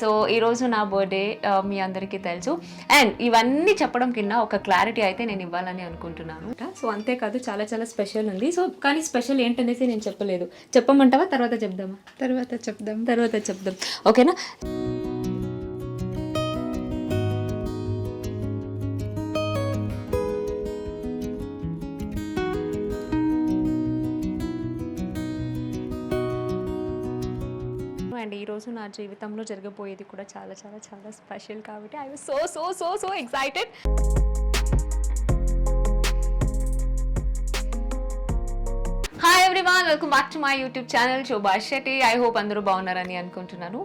So ఈరోజు నా birthday మీ అందరికీ తెలుసు అండ్ ఇవన్నీ చెప్పడం కింద ఒక క్లారిటీ అయితే నేను ఇవ్వాలని అనుకుంటున్నాను. సో అంతేకాదు చాలా చాలా స్పెషల్ ఉంది. సో కానీ స్పెషల్ ఏంటనేసి నేను చెప్పలేదు. చెప్పమంటావా తర్వాత చెప్దామా? తర్వాత చెప్దాం ఓకేనా. అండ్ ఈరోజు నా జీవితంలో జరగబోయేది కూడా చాలా చాలా చాలా స్పెషల్ కాబట్టి I was so excited. Hi everyone, welcome back to my YouTube channel Shobha Shetty. I hope అందరూ బాగున్నారని అనుకుంటున్నాను.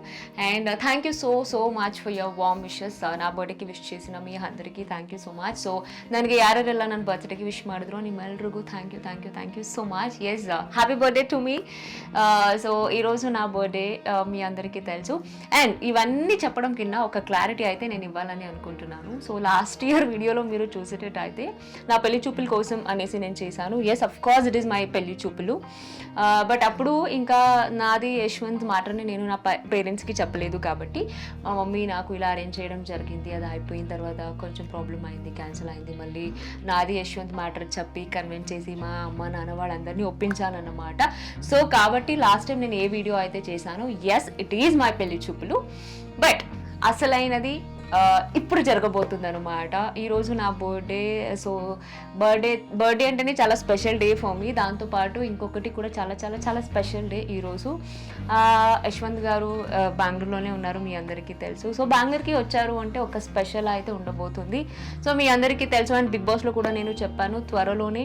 And thank you so much for your warm wishes. నా ಬರ್ಡೇಗೆ ವಿಶ್ చేసిన మీ అందరికీ thank you so much. So ನನಗೆ ಯಾರೆಲ್ಲ ನನ್ನ ಬರ್ತ್ಡೇಗೆ ವಿಶ್ ಮಾಡಿದ್ರು ನಿಮ್ಮೆಲ್ಲರಿಗೂ thank you so much. Yes, happy birthday to me. So ఈరోజు నా బర్త్డే మీ అందరికీ తెలుసు అండ్ ఇవన్నీ చెప్పడం కింద ఒక క్లారిటీ అయితే నేను ఇవ్వాలని అనుకుంటున్నాను. సో లాస్ట్ ఇయర్ వీడియోలో మీరు చూసేటట్టయితే నా పెళ్లి చూపుల కోసం అనేసి నేను చేశాను. Yes, of course it is my పెళ్లి చూపులు. బట్ అప్పుడు ఇంకా నాది యశ్వంత్ మాటని నేను నా పేరెంట్స్కి చెప్పలేదు కాబట్టి మా మమ్మీ నాకు ఇలా అరేంజ్ చేయడం జరిగింది. అది అయిపోయిన తర్వాత కొంచెం ప్రాబ్లం అయింది, క్యాన్సిల్ అయింది. మళ్ళీ నాది యశ్వంత్ మ్యాటర్ చెప్పి కన్విన్స్ చేసి మా అమ్మ నాన్న వాళ్ళందరినీ ఒప్పించాలన్నమాట. సో కాబట్టి లాస్ట్ టైం నేను ఏ వీడియో అయితే చేశానో ఎస్ ఇట్ ఈజ్ మై పెళ్లి చూపులు, బట్ ఇప్పుడు జరగబోతుంది అనమాట. ఈరోజు నా బర్త్డే. సో బర్త్డే అంటేనే చాలా స్పెషల్ డే ఫర్ మీ. దాంతోపాటు ఇంకొకటి కూడా చాలా చాలా చాలా స్పెషల్ డే ఈరోజు. యశ్వంత్ గారు బెంగళూరులోనే ఉన్నారు, మీ అందరికీ తెలుసు. సో బెంగళూరుకి వచ్చారు అంటే ఒక స్పెషల్ అయితే ఉండబోతుంది. సో మీ అందరికీ తెలుసు అండ్ బిగ్ బాస్లో కూడా నేను చెప్పాను త్వరలోనే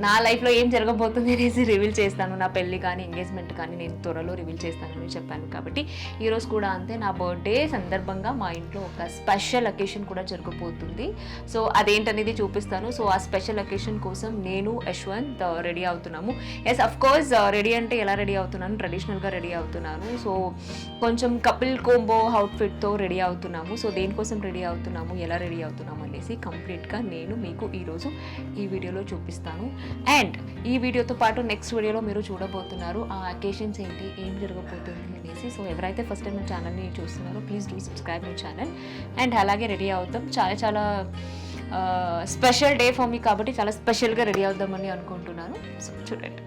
నా లైఫ్లో ఏం జరగబోతుంది అనేసి రివీల్ చేస్తాను. నా పెళ్ళి కానీ ఎంగేజ్మెంట్ కానీ నేను త్వరలో రివీల్ చేస్తానని చెప్పాను. కాబట్టి ఈరోజు కూడా అంతే, నా బర్త్డే సందర్భంగా మా ఇంట్లో ఒక స్పెషల్ అకేషన్ కూడా జరగబోతుంది. సో అదేంటనేది చూపిస్తాను. సో ఆ స్పెషల్ అకేషన్ కోసం నేను యశ్వంత్ రెడీ అవుతున్నాము. ఎస్, అఫ్ కోర్స్ రెడీ అంటే ఎలా రెడీ అవుతున్నాను, ట్రెడిషనల్గా రెడీ అవుతున్నాను. సో కొంచెం కపిల్ కోంబో అవుట్ఫిట్తో రెడీ అవుతున్నాము. సో దేనికోసం రెడీ అవుతున్నాము, ఎలా రెడీ అవుతున్నాము అనేసి కంప్లీట్గా నేను మీకు ఈరోజు ఈ వీడియోలో చూపిస్తాను. అండ్ ఈ వీడియోతో పాటు నెక్స్ట్ వీడియోలో మీరు చూడబోతున్నారు ఆ అకేషన్స్ ఏంటి, ఏం జరగబోతుంది అనేసి. సో ఎవరైతే ఫస్ట్ టైం నా ఛానల్ని చూస్తున్నారో please do subscribe my channel. And అలాగే రెడీ అవుతాం, చాలా చాలా స్పెషల్ డే ఫర్ మీ కాబట్టి చాలా స్పెషల్గా రెడీ అవుదామని అనుకుంటున్నాను. సో చూడండి.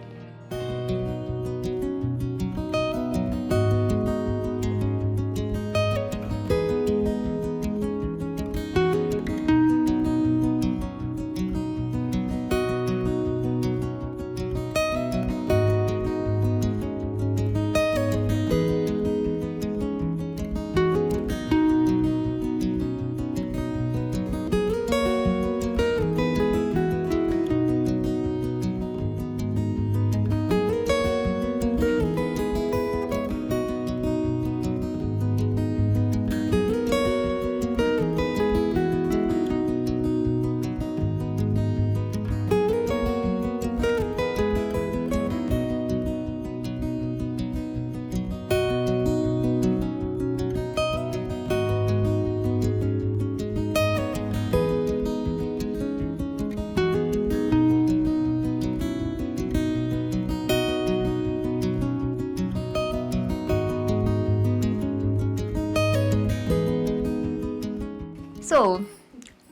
సో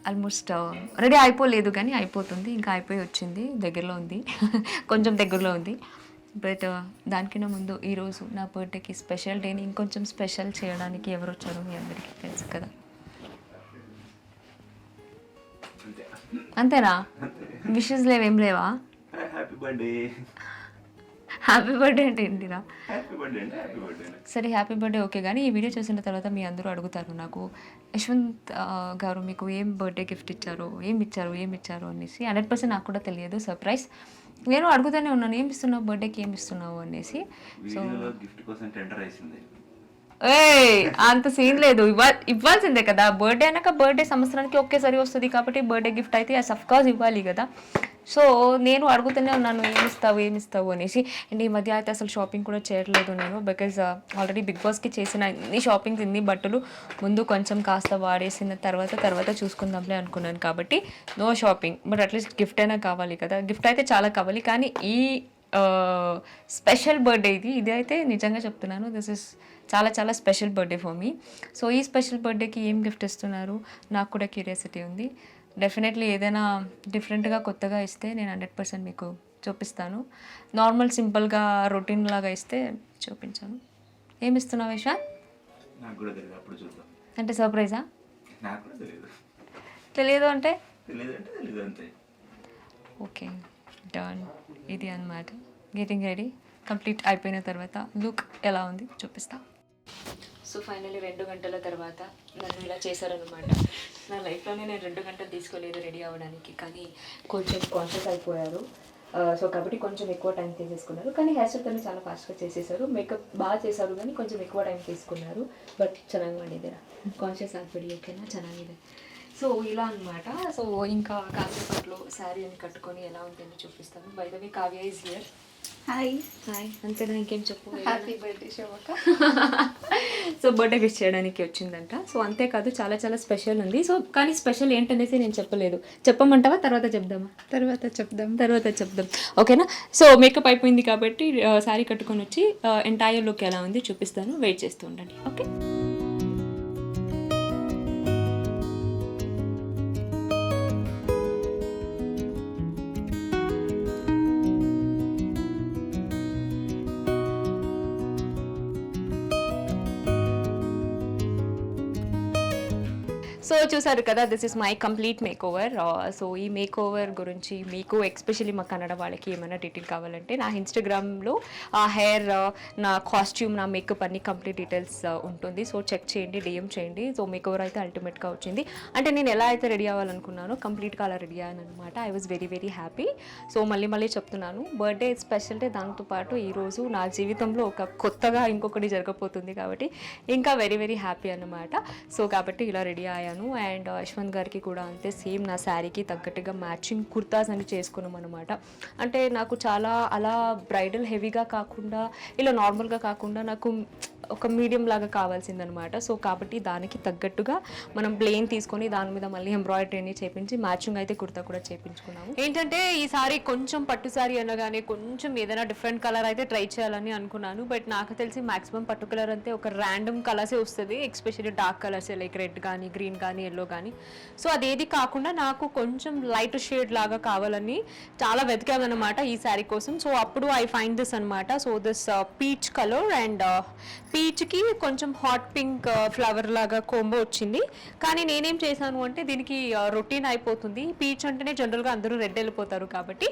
ఆల్మోస్ట్ రెడీ అయిపోలేదు కానీ అయిపోతుంది, ఇంకా అయిపోయి వచ్చింది, దగ్గరలో ఉంది కొంచెం దగ్గరలో ఉంది. బట్ దానికన్నా ముందు ఈరోజు నా బర్త్డేకి స్పెషల్ డేని ఇంకొంచెం స్పెషల్ చేయడానికి ఎవరు వచ్చారో మీ అందరికీ తెలుసు కదా. అంతేనా? విషెస్ లేవేం లేవా? హ్యాపీ బర్త్డే అంటే ఏంటిరా? సరే హ్యాపీ బర్త్డే ఓకే, కానీ ఈ వీడియో చూసిన తర్వాత మీ అందరూ అడుగుతారు నాకు, యశ్వంత్ గారు మీకు ఏం బర్త్డే గిఫ్ట్ ఇచ్చారు, ఏం ఇచ్చారు అనేసి. 100% నాకు కూడా తెలియదు, సర్ప్రైజ్. నేను అడుగుతూనే ఉన్నాను, ఏం ఇస్తున్నావు బర్త్డేకి, ఏం ఇస్తున్నావు అనేసి. సో అంత సీన్ లేదు, ఇవ్వాల్సిందే కదా. బర్త్డే అన్నాక బర్త్డే సంవత్సరానికి ఒకేసారి వస్తుంది కాబట్టి బర్త్డే గిఫ్ట్ అయితే అఫ్ కోర్స్ ఇవ్వాలి కదా. సో నేను అడుగుతూనే ఉన్నాను ఏమిస్తావు అనేసి. అండ్ ఈ మధ్య అయితే అసలు షాపింగ్ కూడా చేయట్లేదు నేను, బికాజ్ ఆల్రెడీ బిగ్ బాస్కి చేసిన ఇన్ని షాపింగ్స్, ఇన్ని బట్టలు ముందు కొంచెం కాస్త వాడేసిన తర్వాత చూసుకుందాంలే అనుకున్నాను. కాబట్టి no shopping. But at least gift అయినా కావాలి కదా, గిఫ్ట్ అయితే చాలా కావాలి. కానీ ఈ స్పెషల్ బర్త్డే ఇది అయితే నిజంగా చెప్తున్నాను. దిస్ ఇస్ చాలా చాలా special birthday for me. So ఈ స్పెషల్ బర్త్డేకి ఏం గిఫ్ట్ ఇస్తున్నారు నాకు కూడా క్యూరియాసిటీ ఉంది. డెఫినెట్లీ ఏదైనా డిఫరెంట్గా కొత్తగా ఇస్తే నేను 100% మీకు చూపిస్తాను. నార్మల్ సింపుల్గా రొటీన్ లాగా ఇస్తే చూపించాను. ఏమి ఇస్తున్నావు ఇషాన్? నాకు కూడా తెలియదు, అప్పుడు చూద్దాం. అంటే సర్ప్రైజా? నాకు కూడా తెలియదు. తెలియదు అంటే తెలియదు అంతే. Okay done. ఇది అన్నమాట. గెటింగ్ రెడీ కంప్లీట్ అయిపోయిన తర్వాత లుక్ ఎలా ఉంది చూపిస్తా. సో ఫైనల్లీ 2 గంటల తర్వాత నన్ను ఇలా చేశారనమాట. నా లైఫ్లోనే నేను 2 గంటలు తీసుకోలేదు రెడీ అవ్వడానికి, కానీ కొంచెం కాన్షియస్ అయిపోయారు. సో కాబట్టి కొంచెం ఎక్కువ టైం తీసేసుకున్నారు, కానీ హెయిర్ స్టైల్ చాలా ఫాస్ట్గా చేసేసారు. మేకప్ బాగా చేశారు కానీ కొంచెం ఎక్కువ టైం తీసుకున్నారు. బట్ ಚೆನ್ನಾಗಿ ಮಾಡಿದ್ದೀರಾ, కాన్షియస్ ಆಗ್ಬಿಡಿ ఓకేనా, ಚೆನ್ನಾಗಿದೆ. సో ఇలా అనమాట. సో ఇంకా కాసేపట్లో శారీ అని కట్టుకొని ఎలా ఉంటుందో చూపిస్తాను. By the way Kavya is here. Hi. Hi. అంతేనా, ఇంకేం చెప్పు. హ్యాపీ బర్త్డే శోభక్క. సో బర్త్డే విష్ చేయడానికి వచ్చిందంట. సో అంతేకాదు చాలా చాలా స్పెషల్ ఉంది. సో కానీ స్పెషల్ ఏంటనేసి నేను చెప్పలేదు. చెప్పమంటావా తర్వాత చెప్దామా? తర్వాత చెప్దాం ఓకేనా. సో మేకప్ అయిపోయింది కాబట్టి శారీ కట్టుకొని వచ్చి ఎంటైర్ లుక్ ఎలా ఉంది చూపిస్తాను. వెయిట్ చేస్తూ ఉండండి ఓకే. సో చూసారు కదా, this is my complete make over. So ఈ మేక్ ఓవర్ గురించి మీకు ఎస్పెషల్లీ మా కన్నడ వాళ్ళకి ఏమైనా డీటెయిల్ కావాలంటే నా ఇన్స్టాగ్రామ్లో ఆ హెయిర్, నా కాస్ట్యూమ్, నా మేకప్ అన్ని కంప్లీట్ డీటెయిల్స్ ఉంటుంది. సో చెక్ చేయండి, డిఎం చేయండి. సో మేక్ ఓవర్ అయితే అల్టిమేట్గా వచ్చింది. అంటే నేను ఎలా అయితే రెడీ అవ్వాలనుకున్నానో కంప్లీట్గా అలా రెడీ అయ్యాను అనమాట. I was very very happy. So మళ్ళీ చెప్తున్నాను, బర్త్డే స్పెషల్ డే, దాంతోపాటు ఈరోజు నా జీవితంలో ఒక కొత్తగా ఇంకొకటి జరగబోతుంది కాబట్టి ఇంకా వెరీ వెరీ హ్యాపీ అనమాట. సో కాబట్టి ఇలా రెడీ అయ్యాను. అండ్ యశ్వంత్ గారికి కూడా అంతే, సేమ్ నా శారీకి తగ్గట్టుగా మ్యాచింగ్ కుర్తాస్ అని చేసుకున్నాం అనమాట. అంటే నాకు చాలా అలా బ్రైడల్ హెవీగా కాకుండా, ఇలా నార్మల్గా కాకుండా నాకు ఒక మీడియం లాగా కావాల్సిందనమాట. సో కాబట్టి దానికి తగ్గట్టుగా మనం ప్లెయిన్ తీసుకొని దాని మీద మళ్ళీ ఎంబ్రాయిడరీని చేపించి మ్యాచింగ్ అయితే కుర్తా కూడా చేపించుకున్నాము. ఏంటంటే ఈ సారీ కొంచెం పట్టు సారీ అనగానే కొంచెం ఏదైనా డిఫరెంట్ కలర్ అయితే ట్రై చేయాలని అనుకున్నాను. బట్ నాకు తెలిసి మాక్సిమం పట్టు కలర్ అంతే ఒక ర్యాండమ్ కలర్సే వస్తుంది, ఎస్పెషల్లీ డార్క్ కలర్సే, లైక్ రెడ్ కానీ గ్రీన్ కానీ ఎల్లో కానీ. సో అదేది కాకుండా నాకు కొంచెం లైట్ షేడ్ లాగా కావాలని చాలా వెతికామన్నమాట ఈ శారీ కోసం. సో అప్పుడు ఐ ఫైండ్ దిస్ అనమాట. So this peach colour and పీచ్కి కొంచెం హాట్ పింక్ ఫ్లవర్ లాగా కోంబో వచ్చింది. కానీ నేనేం చేశాను అంటే దీనికి రొటీన్ అయిపోతుంది. పీచ్ అంటేనే జనరల్గా అందరూ రెడ్ వెళ్ళిపోతారు కాబట్టి,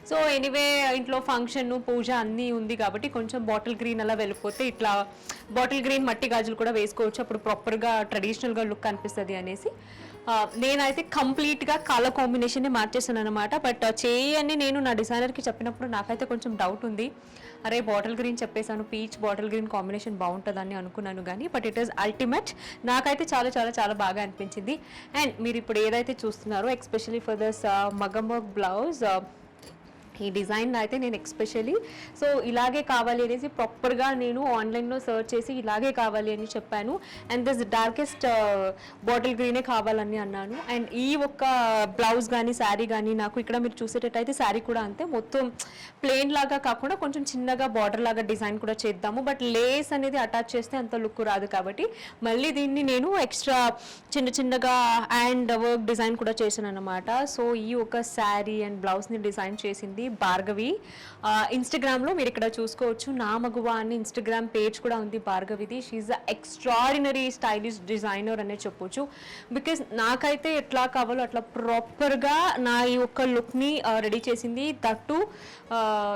సో ఎనీవే ఇంట్లో ఫంక్షన్ పూజ అన్నీ ఉంది కాబట్టి కొంచెం బాటిల్ గ్రీన్ అలా వెళ్ళిపోతే ఇట్లా బాటిల్ గ్రీన్ మట్టి గాజులు కూడా వేసుకోవచ్చు, అప్పుడు ప్రాపర్గా ట్రెడిషనల్గా లుక్ అనిపిస్తుంది అనేసి నేనైతే కంప్లీట్గా కలర్ కాంబినేషన్ని మార్చేసాను అనమాట. బట్ చేయని నేను నా డిజైనర్కి చెప్పినప్పుడు నాకైతే కొంచెం డౌట్ ఉంది. అరే బాటిల్ గ్రీన్ చెప్పేసాను, పీచ్ బాటిల్ గ్రీన్ కాంబినేషన్ బాగుంటుందని అనుకున్నాను కానీ బట్ ఇట్ ఈస్ అల్టిమేట్. నాకైతే చాలా చాలా చాలా బాగా అనిపించింది. అండ్ మీరు ఇప్పుడు ఏదైతే చూస్తున్నారో ఎస్పెషల్లీ ఫర్ దస్ మగ్గం వర్క్ బ్లౌజ్, ఈ డిజైన్ అయితే నేను ఎస్పెషల్లీ సో ఇలాగే కావాలి అనేసి ప్రాపర్గా నేను ఆన్లైన్లో సర్చ్ చేసి ఇలాగే కావాలి అని చెప్పాను. అండ్ దిస్ డార్కెస్ట్ బాటిల్ గ్రీనే కావాలని అన్నాను. అండ్ ఈ ఒక్క బ్లౌజ్ కానీ శారీ కానీ నాకు ఇక్కడ మీరు చూసేటట్టయితే శారీ కూడా అంతే, మొత్తం ప్లెయిన్ లాగా కాకుండా కొంచెం చిన్నగా బార్డర్ లాగా డిజైన్ కూడా చేద్దాము. బట్ లేస్ అనేది అటాచ్ చేస్తే అంత లుక్ రాదు కాబట్టి మళ్ళీ దీన్ని నేను ఎక్స్ట్రా చిన్నగా అండ్ వర్క్ డిజైన్ కూడా చేశాను అనమాట. సో ఈ ఒక శారీ అండ్ బ్లౌజ్ని డిజైన్ చేసింది భార్గవి. ఇన్స్టాగ్రామ్లో మీరు ఇక్కడ చూసుకోవచ్చు, నా మగువ అని ఇన్స్టాగ్రామ్ పేజ్ కూడా ఉంది భార్గవిది. She a extraordinary stylish designer అనే చెప్పొచ్చు. బికాజ్ నాకైతే ఎట్లా కావాలో అట్లా ప్రాపర్గా నా ఈ ఒక్క లుక్ని రెడీ చేసింది. దట్టు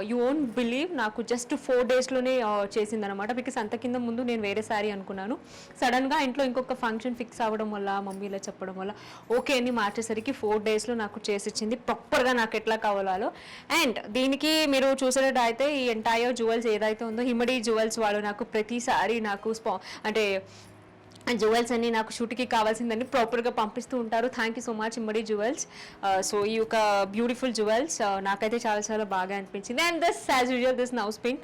యూ ఓంట్ బిలీవ్, నాకు జస్ట్ 4 డేస్లోనే చేసింది అనమాట. బికాస్ అంత కింద ముందు నేను వేరే శారీ అనుకున్నాను, సడన్గా ఇంట్లో ఇంకొక ఫంక్షన్ ఫిక్స్ అవ్వడం వల్ల మమ్మీలో చెప్పడం వల్ల ఓకే అని మార్చేసరికి 4 డేస్లో నాకు చేసిచ్చింది ప్రాపర్గా నాకు ఎట్లా కావాలో. అండ్ దీనికి మీరు చూసేటట్టు అయితే ఈ ఎంటైర్ జ్యువెల్స్ ఏదైతే ఉందో హిమడి జ్యువెల్స్ వాళ్ళు నాకు ప్రతిసారి నాకు అంటే అండ్ జ్యువెల్స్ అన్ని నాకు షూట్కి కావాల్సిందని ప్రాపర్గా పంపిస్తూ ఉంటారు. Thank you so much Immadi jewels. So ఈ యొక్క బ్యూటిఫుల్ జ్యువెల్స్ నాకైతే చాలా చాలా బాగా అనిపించింది. And this as usual this nose pin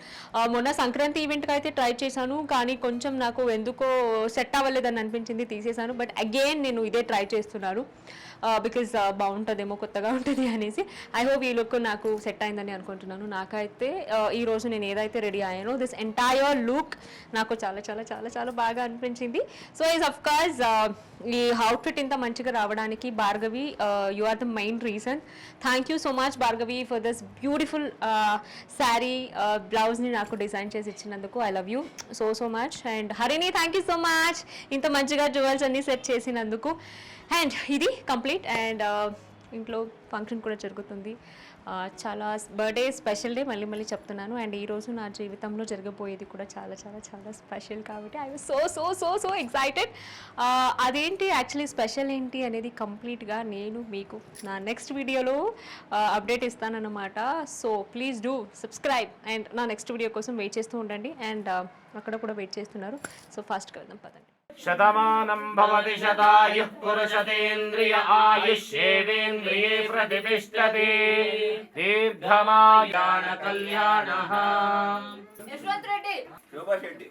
మొన్న సంక్రాంతి ఈవెంట్కి అయితే ట్రై చేశాను, కానీ కొంచెం నాకు ఎందుకో సెట్ అవ్వలేదని అనిపించింది, తీసేశాను. బట్ అగైన్ నేను ఇదే ట్రై చేస్తున్నాను బికాజ్ బాగుంటుందేమో, కొత్తగా ఉంటుంది అనేసి. ఐ హోప్ ఈ లుక్ నాకు సెట్ అయిందని అనుకుంటున్నాను. నాకైతే ఈరోజు నేను ఏదైతే రెడీ అయ్యానో దిస్ ఎంటైర్ లుక్ నాకు చాలా చాలా చాలా చాలా బాగా అనిపించింది. సో ఈజ్ అఫ్ కోర్స్ ఈ అవుట్ఫిట్ ఇంత మంచిగా రావడానికి Bhargavi, you are the main reason. Thank you so much Bhargavi for this beautiful sari బ్లౌజ్ని నాకు డిజైన్ చేసి ఇచ్చినందుకు. I love you so so much. And Harini thank you so much ఇంత మంచిగా జ్యువెల్స్ అన్ని సెట్ చేసినందుకు. అండ్ ఇది కంప్లీట్. అండ్ ఇంట్లో ఫంక్షన్ కూడా జరుగుతుంది. చాలా బర్త్డే స్పెషల్ డే, మళ్ళీ మళ్ళీ చెప్తున్నాను. అండ్ ఈరోజు నా జీవితంలో జరగబోయేది కూడా చాలా చాలా చాలా స్పెషల్ కాబట్టి I was so so so so excited. అదేంటి యాక్చువల్లీ స్పెషల్ ఏంటి అనేది కంప్లీట్గా నేను మీకు నా నెక్స్ట్ వీడియోలో అప్డేట్ ఇస్తానన్నమాట. So please do subscribe and నా నెక్స్ట్ వీడియో కోసం వెయిట్ చేస్తూ ఉండండి. అండ్ అక్కడ కూడా వెయిట్ చేస్తున్నారు. సో ఫాస్ట్గా వెళ్దాం పదండి. శతమానం భవతి శతాయుః పురుషతేంద్రియ ఆయుష్యేవేంద్రియే ప్రతిష్టతి దీర్ఘమాయాన కళ్యాణః. శోభా శెట్టి